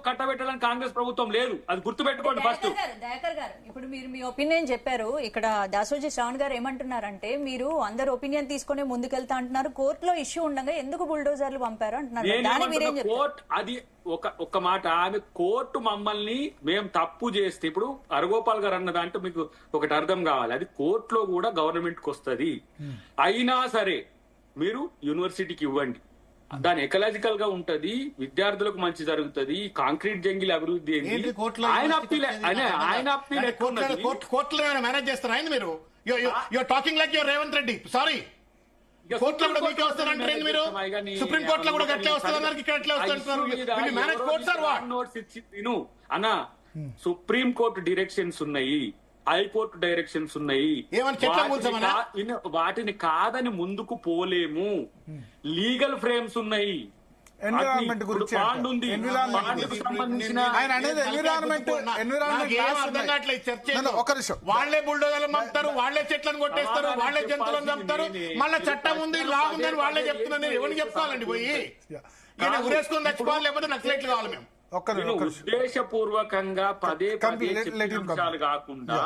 కట్టబెట్టడానికి కాంగ్రెస్ ప్రభుత్వం లేదు, అది గుర్తుపెట్టుకోండి ఫస్ట్. దయాకర్ గారు, ఇప్పుడు మీరు మీ ఒపీనియన్ చెప్పారు. ఇక్కడ దాసోజీ శ్రావణ్ గారు ఏమంటున్నారంటే, మీరు అందరు ఒపీనియన్ తీసుకుని ముందుకెళ్తా అంటున్నారు, కోర్టులో ఇష్యూ ఉండగా ఎందుకు బుల్డోజర్లు పంపారు అంటున్నారు. కోర్టు అది ఒక మాట, ఆమె కోర్టు మమ్మల్ని మేము తప్పు చేస్తే, ఇప్పుడు అరగోపాల్ గారు అన్న దాంట్లో మీకు ఒకటి అర్థం కావాలి, అది కోర్టులో కూడా గవర్నమెంట్ కి వస్తుంది. అయినా సరే మీరు యూనివర్సిటీకి ఇవ్వండి, దాని ఎకలాజికల్ గా ఉంటది, విద్యార్థులకు మంచి జరుగుతుంది, కాంక్రీట్ జంగిల్ అభివృద్ధి కోర్టులో మేనేజ్ చేస్తారు ఆయన. మీరు talking like your Revanth Reddy. Sorry, కోర్టులో కూడా మీకే వస్తారంటారు మీరు, సుప్రీం కోర్టులో కూడా అట్లే వస్తారు, ఇక్కడ అట్లే వస్తారు. అన్నా సుప్రీం కోర్టు డైరెక్షన్స్ ఉన్నాయి, హైకోర్టు డైరెక్షన్స్ ఉన్నాయి, వాటిని కాదని ముందుకు పోలేము. లీగల్ ఫ్రేమ్స్ ఉన్నాయి, ఎన్విరాన్మెంట్ గురించి వాళ్లే బుల్డోజర్లు పంపుతారు, వాళ్లే చెట్లను కొట్టేస్తారు, వాళ్లే జంతువులను చంపుతారు, మళ్ళీ చట్టం ఉంది లా ఉందని వాళ్లే చెప్తున్నారు. నేను ఎవరిని చెప్పుకోవాలండి పోయి? ఉరేసుకొని తెచ్చుకోవాలి, లేకపోతే నక్సలైట్లు కావాలి మేము. ఉద్దేశపూర్వకంగా పదే పదే కాకుండా